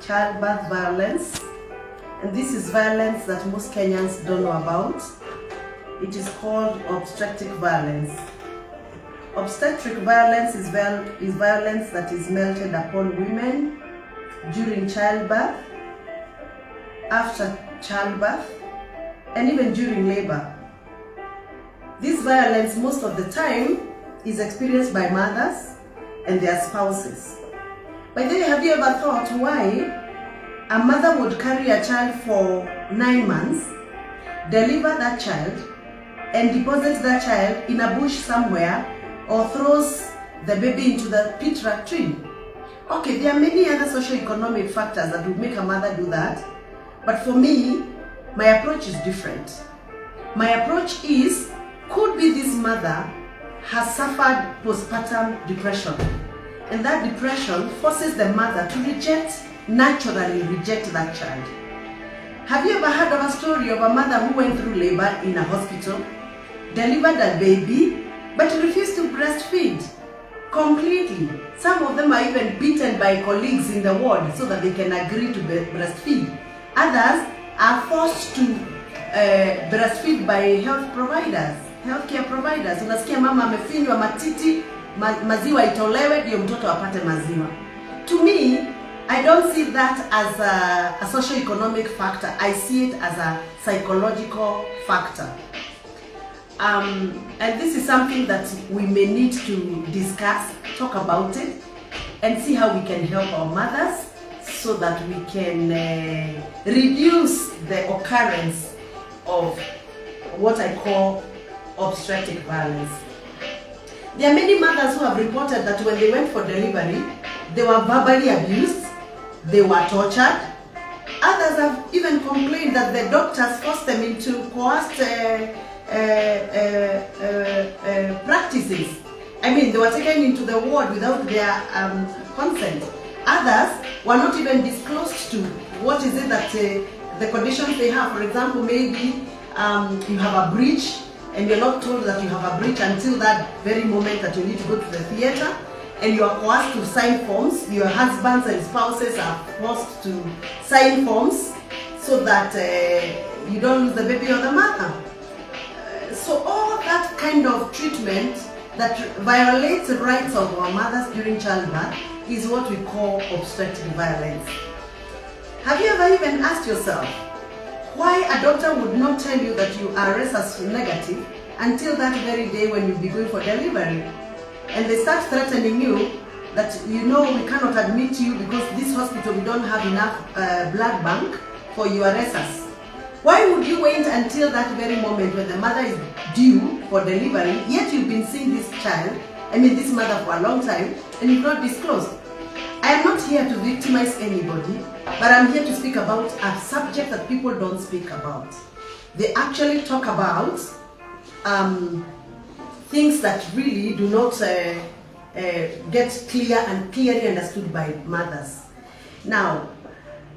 childbirth violence, and this is violence that most Kenyans don't know about. It is called obstetric violence. Obstetric violence is violence that is melted upon women during childbirth, after childbirth, and even during labor. This violence most of the time is experienced by mothers and their spouses. By the way, have you ever thought why a mother would carry a child for 9 months, deliver that child, and deposit that child in a bush somewhere, or throws the baby into the pit latrine? Okay, there are many other socio-economic factors that would make a mother do that, but for me, my approach is different. My approach is, could be this mother has suffered postpartum depression, and that depression forces the mother to naturally reject that child. Have you ever heard of a story of a mother who went through labor in a hospital, delivered a baby, but refused to breastfeed completely? Some of them are even beaten by colleagues in the ward so that they can agree to breastfeed. Others are forced to breastfeed by healthcare providers. Unasikia mama amefinywa matiti, maziwa itolewe ndio mtoto apate maziwa. To me, I don't see that as a socio-economic factor. I see it as a psychological factor. And this is something that we may need to discuss, talk about it, and see how we can help our mothers so that we can reduce the occurrence of what I call obstetric violence. There are many mothers who have reported that when they went for delivery, they were verbally abused, they were tortured. Others have even complained that the doctors forced them into coerced practices. I mean, they were taken into the ward without their consent. Others were not even disclosed to what is it that the conditions they have. For example, maybe you have a breach, and you're not told that you have a breach until that very moment that you need to go to the theater, and you are forced to sign forms. Your husbands and spouses are forced to sign forms so that you don't lose the baby or the mother. So all that kind of treatment that violates the rights of our mothers during childbirth is what we call obstetric violence. Have you ever even asked yourself why a doctor would not tell you that you are rhesus negative until that very day when you'll be going for delivery? And they start threatening you that, you know, we cannot admit you because this hospital, we don't have enough blood bank for your rhesus. Why would you wait until that very moment when the mother is due for delivery, yet you've been seeing this this mother for a long time, and you've not disclosed? I am not here to victimize anybody, but I'm here to speak about a subject that people don't speak about. They actually talk about things that really do not get clearly understood by mothers. Now,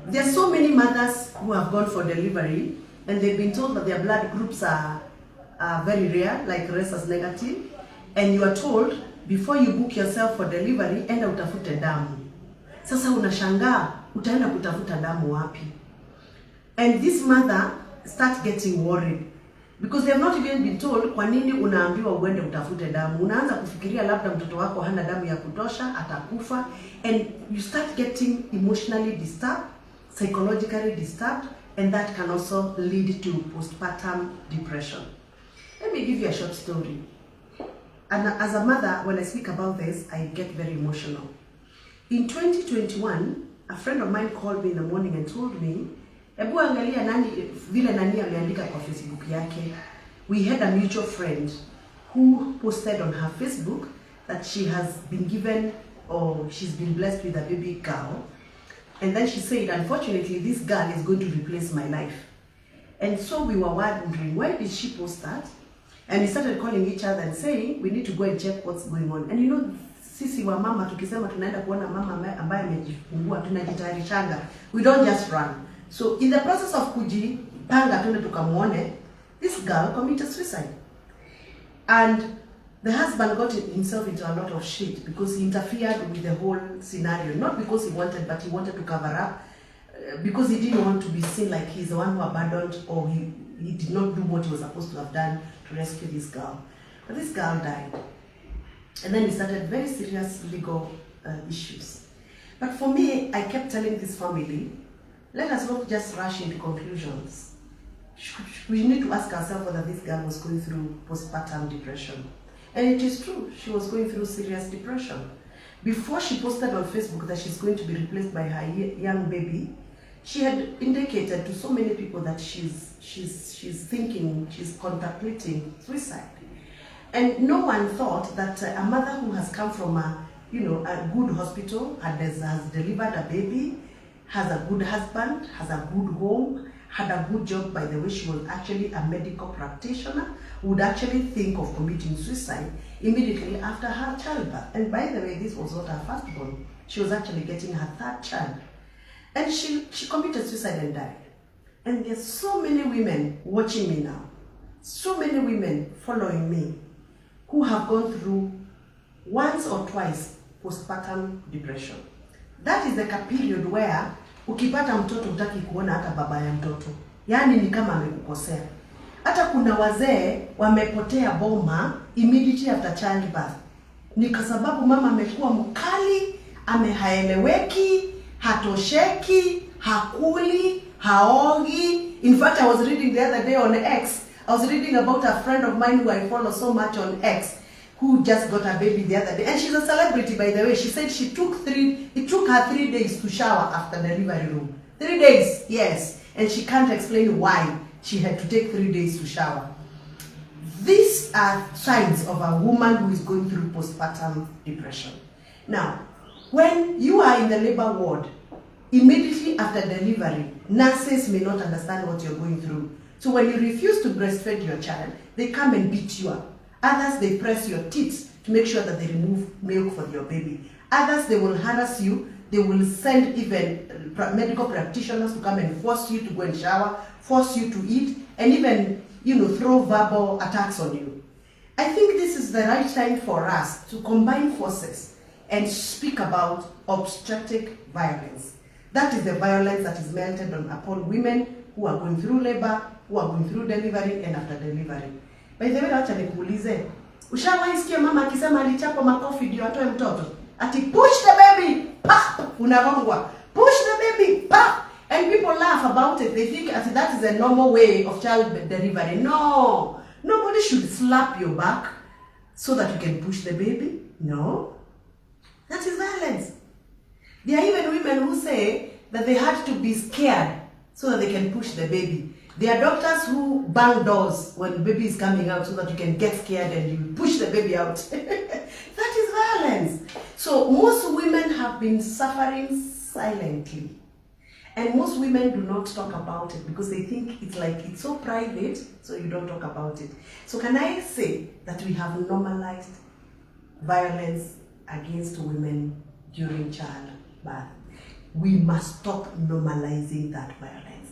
there are so many mothers who have gone for delivery and they've been told that their blood groups are very rare, like rhesus negative, and you are told before you book yourself for delivery, enda utafute damu. Sasa unashangaa, utaenda kutafuta damu wapi? And this mother starts getting worried because they have not even been told kwa nini unaambiwa uende utafute damu. Unaanza kufikiria labda mtoto wako hana damu ya kutosha, atakufa, and you start getting emotionally disturbed, psychologically disturbed, and that can also lead to postpartum depression. Let me give you a short story. And as a mother, when I speak about this, I get very emotional. In 2021, a friend of mine called me in the morning and told me, ebu angalia vile nani ameandika kwa Facebook yake. We had a mutual friend who posted on her Facebook that she has been given, or she's been blessed with a baby girl. And then she said, unfortunately, this girl is going to replace my life. And so we were wondering, why did she post that? And we started calling each other and saying, we need to go and check what's going on. And you know, sisi wa mama tukisema tunaenda kuona mama ambaye amejifungua, tunajitayarishanga. We don't just run. So in the process of kujipanga tuende tukamuone, this girl committed suicide. And the husband got himself into a lot of shit because he interfered with the whole scenario. Not because he wanted, but he wanted to cover up because he didn't want to be seen like he's the one who abandoned, or he did not do what he was supposed to have done to rescue this girl. But this girl died. And then he started very serious legal issues. But for me, I kept telling this family, let us not just rush into conclusions. We need to ask ourselves whether this girl was going through postpartum depression. And it is true, she was going through serious depression. Before she posted on Facebook that she's going to be replaced by her young baby, she had indicated to so many people that she's thinking, she's contemplating suicide. And no one thought that a mother who has come from a good hospital, has delivered a baby, has a good husband, has a good home, had a good job, by the way, she was actually a medical practitioner, would actually think of committing suicide immediately after her childbirth. And by the way, this was not her firstborn. She was actually getting her third child. And she committed suicide and died. And there's so many women watching me now, so many women following me, who have gone through once or twice postpartum depression. That is the period where ukipata mtoto hutaki kuona hata baba ya mtoto. Yaani ni kama amekukosea. Hata kuna wazee wamepotea boma immediately after childbirth. Ni kwa sababu mama amekuwa mkali, haeleweki, hatosheki, hakuli, haogi. In fact, I was reading the other day on X. I was reading about a friend of mine who I follow so much on X, who just got a baby the other day. And she's a celebrity, by the way. She said it took her 3 days to shower after delivery room. 3 days, yes. And she can't explain why she had to take 3 days to shower. These are signs of a woman who is going through postpartum depression. Now, when you are in the labor ward, immediately after delivery, nurses may not understand what you're going through. So when you refuse to breastfeed your child, they come and beat you up. Others, they press your teeth to make sure that they remove milk for your baby. Others, they will harass you. They will send even medical practitioners to come and force you to go and shower, force you to eat, and even, throw verbal attacks on you. I think this is the right time for us to combine forces and speak about obstetric violence. That is the violence that is melted upon women who are going through labor, who are going through delivery and after delivery. By the way, acha nikuulize, ushawahi sikia mama akisema alichapa makofi ndio atoe mtoto? Ati push the baby, pa, unagongwa. Push the baby, pa. And people laugh about it. They think that is a normal way of child delivery. No. Nobody should slap your back so that you can push the baby. No. That is violence. There are even women who say that they had to be scared so that they can push the baby. There are doctors who bang doors when the baby is coming out so that you can get scared and you push the baby out. That is violence. So most women have been suffering silently. And most women do not talk about it because they think it's so private, so you don't talk about it. So can I say that we have normalized violence against women during childbirth? We must stop normalizing that violence.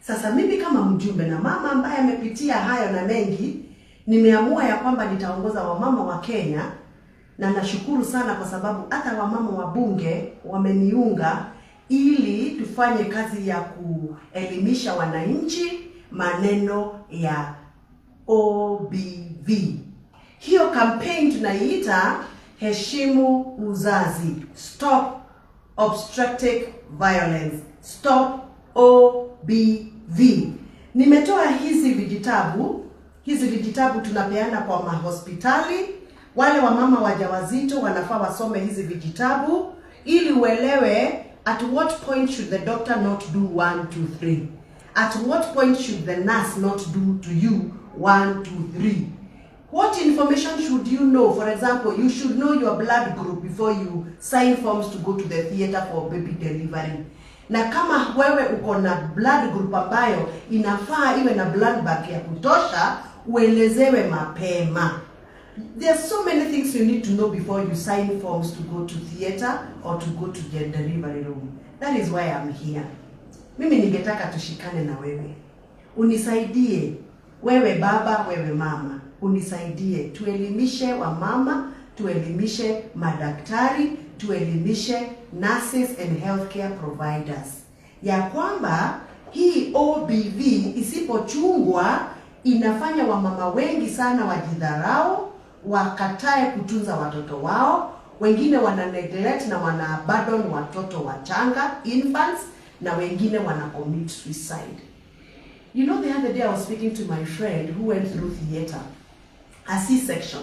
Sasa mimi kama mjumbe na mama ambaye amepitia hayo na mengi, nimeamua ya kwamba nitaongoza wamama wa Kenya, na nashukuru sana kwa sababu hata wamama wa bunge wameniunga ili tufanye kazi ya kuelimisha wananchi maneno ya OBV. Hiyo campaign tunaiita heshimu uzazi. Stop obstetric violence. Stop OBV. Nimetoa hizi vijitabu. Hizi vijitabu tunapeana kwa mahospitali. Wale wamama wajawazito wanafaa wasome hizi vijitabu ili uelewe at what point should the doctor not do 1, 2, 3. At what point should the nurse not do to you 1, 2, 3. What information should you know? For example, you should know your blood group before you sign forms to go to the theater for baby delivery. Na kama wewe uko na blood group ambayo inafaa iwe na blood bank ya kutosha, uelezewe mapema. There are so many things you need to know before you sign forms to go to theater or to go to the delivery room. That is why I'm here. Mimi ningetaka tushikane na wewe. Unisaidie, wewe baba, wewe mama. Unisaidie, tuelimishe wamama, tuelimishe madaktari, tuelimishe nurses and healthcare providers. ya kwamba hii OBV isipochungwa inafanya wamama wengi sana wajidharau, wakatae kutunza watoto wao, wengine wana neglect na wana abandon watoto wachanga, infants, na wengine wana commit suicide. You know, the other day I was speaking to my friend who went through theater, a C-section,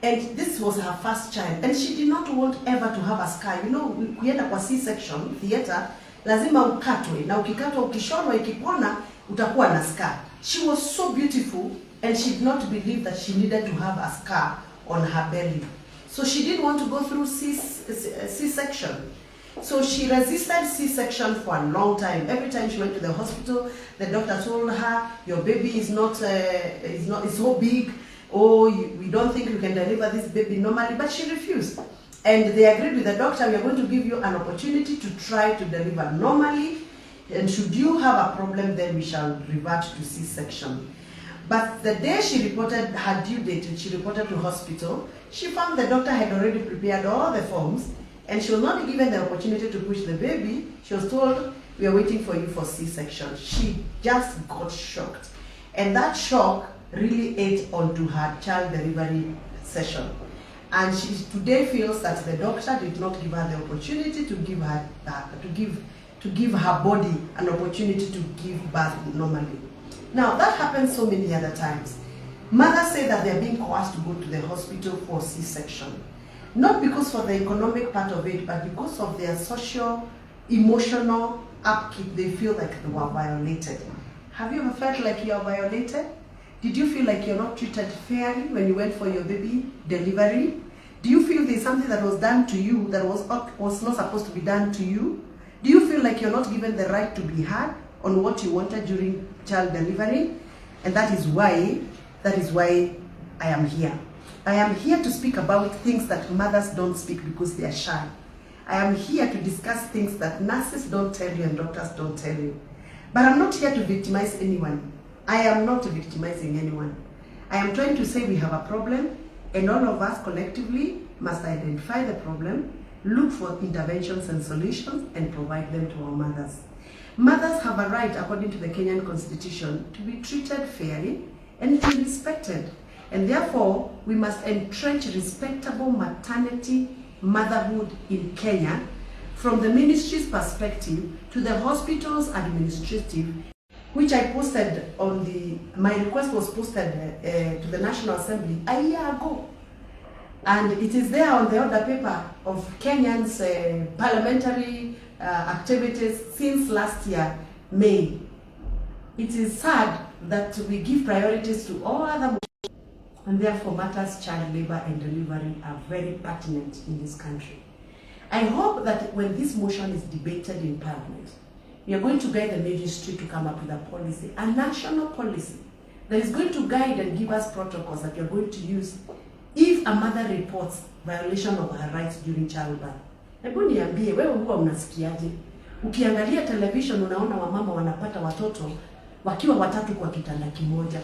and this was her first child, and she did not want ever to have a scar. You know, kuenda kwa C-section theater lazima ukatwe, na ukikatwa ukishonwa ikipona utakuwa na scar. She was so beautiful and she did not believe that she needed to have a scar on her belly. So she didn't want to go through C-section. So she resisted C-section for a long time. Every time she went to the hospital, the doctor told her, your baby is so big, we don't think you can deliver this baby normally, but she refused. And they agreed with the doctor, we are going to give you an opportunity to try to deliver normally, and should you have a problem, then we shall revert to C-section. But the day she reported her due date and she reported to hospital, she found the doctor had already prepared all the forms, and she was not given the opportunity to push the baby. She was told, we are waiting for you for C-section. She just got shocked. And that shock really ate onto her child delivery session. And she today feels that the doctor did not give her the opportunity to give her body an opportunity to give birth normally. Now, that happens so many other times. Mothers say that they are being coerced to go to the hospital for C-section. Not because of the economic part of it, but because of their social, emotional upkeep, they feel like they were violated. Have you ever felt like you are violated? Did you feel like you're not treated fairly when you went for your baby delivery? Do you feel there's something that was done to you that was not supposed to be done to you? Do you feel like you're not given the right to be heard on what you wanted during child delivery? And that is why I am here. I am here to speak about things that mothers don't speak because they are shy. I am here to discuss things that nurses don't tell you and doctors don't tell you. But I'm not here to victimize anyone. I am not victimizing anyone. I am trying to say we have a problem, and all of us collectively must identify the problem, look for interventions and solutions, and provide them to our mothers. Mothers have a right, according to the Kenyan Constitution, to be treated fairly and to be respected. And therefore, we must entrench respectable maternity, motherhood in Kenya, from the ministry's perspective to the hospital's administrative, which I posted my request was posted to the National Assembly a year ago. And it is there on the order paper of Kenyans' parliamentary activities since last year, May. It is sad that we give priorities to all other, and therefore matters child labor and delivery are very pertinent in this country. I hope that when this motion is debated in Parliament, we are going to guide the ministry to come up with a policy, a national policy, that is going to guide and give us protocols that we are going to use if a mother reports violation of her rights during childbirth. Hebu niambie, wewe huwa unasikiaje? Ukiangalia television unaona wamama wanapata watoto wakiwa watatu kwa kitanda kimoja.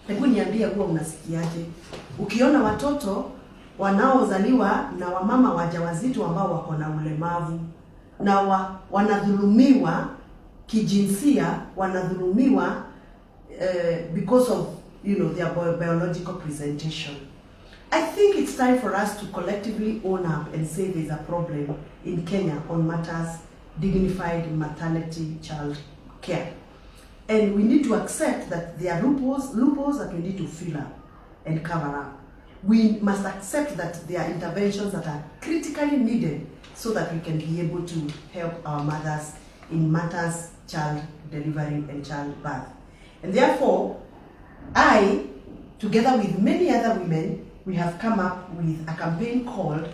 Hebu niambie, huwa unasikiaje? Ukiona watoto wanaozaliwa na wamama wajawazito ambao wako na ulemavu na wanadhulumiwa kijinsia, wanadhulumiwa because of their biological presentation. I think it's time for us to collectively own up and say there's a problem in Kenya on matters dignified maternity child care. And we need to accept that there are loopholes that we need to fill up and cover up. We must accept that there are interventions that are critically needed so that we can be able to help our mothers in matters child delivery and childbirth. And therefore, I, together with many other women, we have come up with a campaign called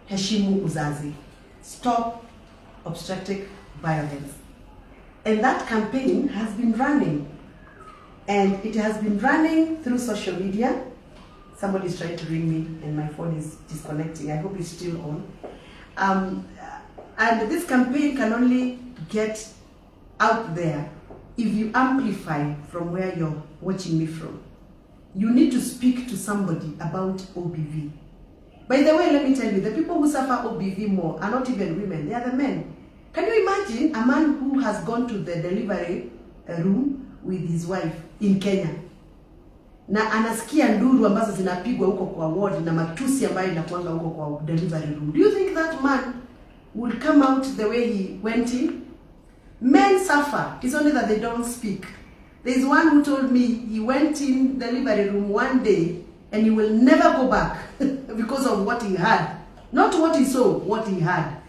Heshimu Uzazi, Stop Obstetric Violence. And that campaign has been running. And it has been running through social media. Somebody is trying to ring me and my phone is disconnecting. I hope it's still on. And this campaign can only get out there if you amplify from where you're watching me from. You need to speak to somebody about OBV. By the way, let me tell you, the people who suffer OBV more are not even women, they are the men. Can you imagine a man who has gone to the delivery room with his wife in Kenya na anasikia nduru ambazo zinapigwa huko kwa ward na matusi ambayo inakuanga huko kwa delivery room? Do you think that man will come out the way he went in? Men suffer. It's only that they don't speak. There's one who told me he went in the delivery room one day and he will never go back because of what he had. Not what he saw, what he had.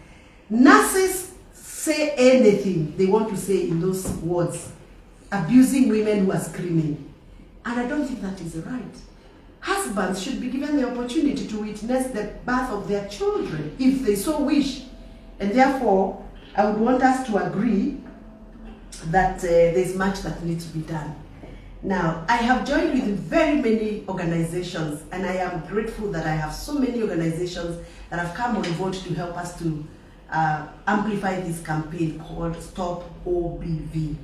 Nurses say anything they want to say in those words, abusing women who are screaming. And I don't think that is right. Husbands should be given the opportunity to witness the birth of their children if they so wish. And therefore, I would want us to agree that there's much that needs to be done. Now, I have joined with very many organizations, and I am grateful that I have so many organizations that have come on board to help us to amplify this campaign called Stop OBV.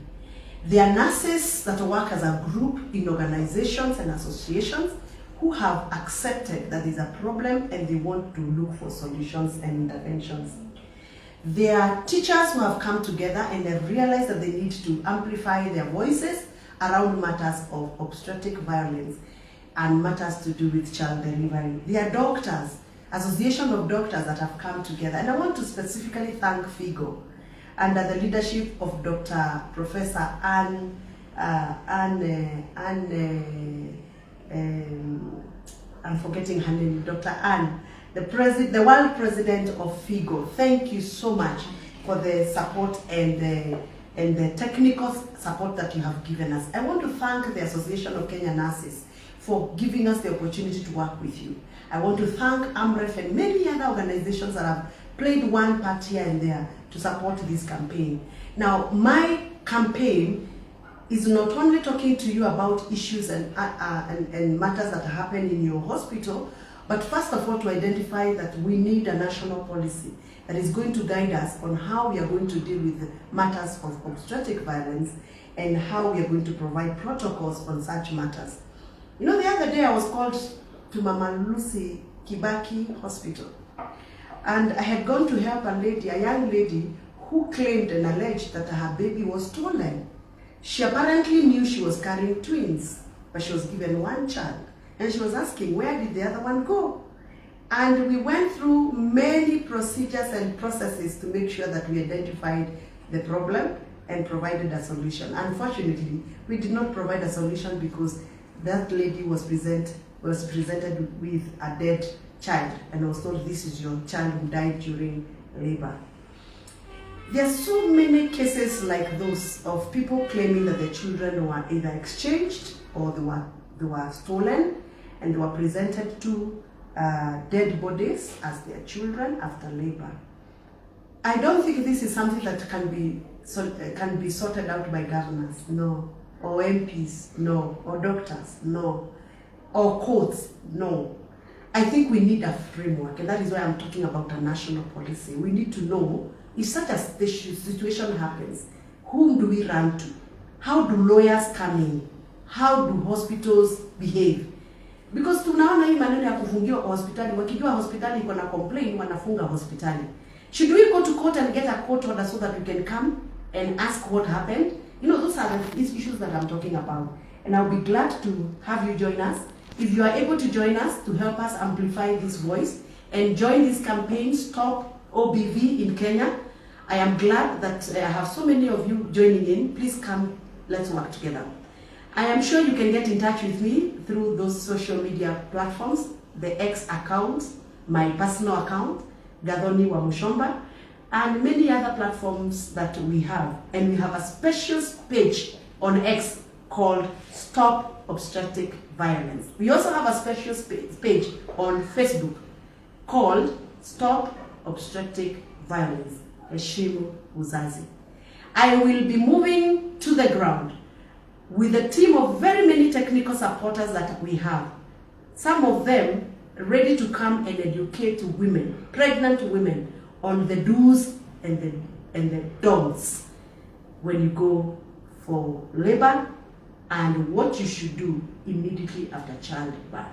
They are nurses that work as a group in organizations and associations who have accepted that there's a problem and they want to look for solutions and interventions. They are teachers who have come together and have realized that they need to amplify their voices around matters of obstetric violence and matters to do with child delivery. They are doctors, association of doctors that have come together. And I want to specifically thank FIGO under the leadership of Dr. Professor I'm forgetting her name, Dr. Anne, the world president of FIGO. Thank you so much for the support and the technical support that you have given us. I want to thank the Association of Kenyan Nurses for giving us the opportunity to work with you. I want to thank AMREF and many other organizations that have played one part here and there to support this campaign. Now, my campaign is not only talking to you about issues and matters that happen in your hospital, but first of all to identify that we need a national policy that is going to guide us on how we are going to deal with matters of obstetric violence and how we are going to provide protocols on such matters. You know, the other day I was called to Mama Lucy Kibaki Hospital, and I had gone to help a young lady who claimed and alleged that her baby was stolen. She apparently knew she was carrying twins, but she was given one child. And she was asking, where did the other one go? And we went through many procedures and processes to make sure that we identified the problem and provided a solution. Unfortunately, we did not provide a solution because that lady was presented with a dead child and was told, this is your child who died during labor. There are so many cases like those of people claiming that the children were either exchanged or they were stolen, and they were presented to dead bodies as their children after labor. I don't think this is something that can be sorted out by governors, no, or MPs, no, or doctors, no, or courts, no. I think we need a framework, and that is why I'm talking about a national policy. We need to know if such a situation happens, whom do we run to? How do lawyers come in? How do hospitals behave? Because tunaona hii maneno ya kufungiwa kwa hospitali, wakijua hospitali iko na complaint wanafunga hospitali. Should we go to court and get a court order so that we can come and ask what happened? You know, those are the issues that I'm talking about. And I'll be glad to have you join us. If you are able to join us to help us amplify this voice and join this campaign, Stop OBV in Kenya, I am glad that I have so many of you joining in. Please come, let's work together. I am sure you can get in touch with me through those social media platforms, the X account, my personal account, Gathoni Wamuchomba, and many other platforms that we have. And we have a special page on X called Stop Obstetric Violence. We also have a special page on Facebook called Stop Obstetric Violence. Heshimu Uzazi. I will be moving to the ground with a team of very many technical supporters that we have. Some of them ready to come and educate women, pregnant women, on the do's and the don'ts when you go for labor and what you should do immediately after childbirth.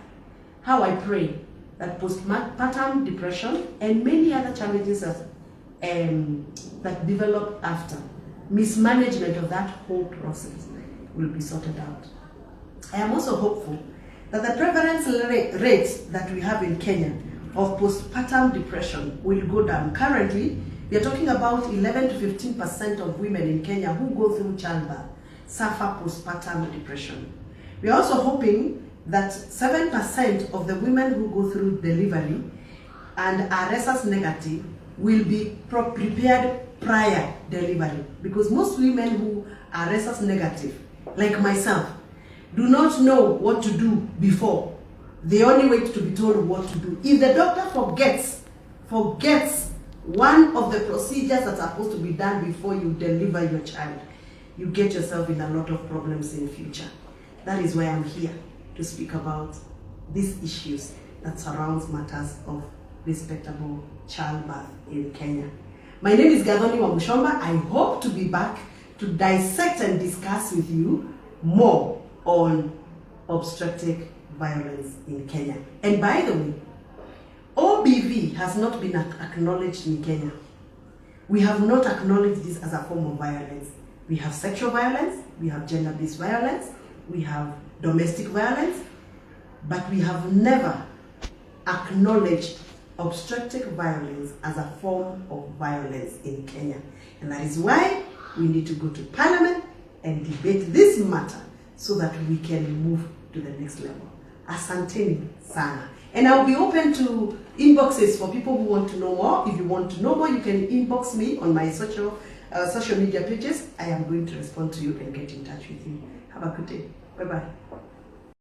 How I pray that postpartum depression and many other challenges that develop after. Mismanagement of that whole process will be sorted out. I am also hopeful that the prevalence rate that we have in Kenya of postpartum depression will go down. Currently, we are talking about 11 to 15% of women in Kenya who go through childbirth suffer postpartum depression. We are also hoping that 7% of the women who go through delivery and are rhesus negative will be prepared prior delivery, because most women who are rhesus negative, like myself, do not know what to do before. They only wait to be told what to do. If the doctor forgets one of the procedures that are supposed to be done before you deliver your child, you get yourself in a lot of problems in future. That is why I'm here to speak about these issues that surrounds matters of respectable childbirth in Kenya. My name is Gathoni Wamuchomba. I hope to be back to dissect and discuss with you more on obstetric violence in Kenya. And by the way, OBV has not been acknowledged in Kenya. We have not acknowledged this as a form of violence. We have sexual violence, we have gender-based violence, we have domestic violence, but we have never acknowledged obstetric violence as a form of violence in Kenya. And that is why we need to go to Parliament and debate this matter so that we can move to the next level. Asanteni sana. And I'll be open to inboxes for people who want to know more. If you want to know more, you can inbox me on my social media pages. I am going to respond to you and get in touch with you. Have a good day. Bye-bye.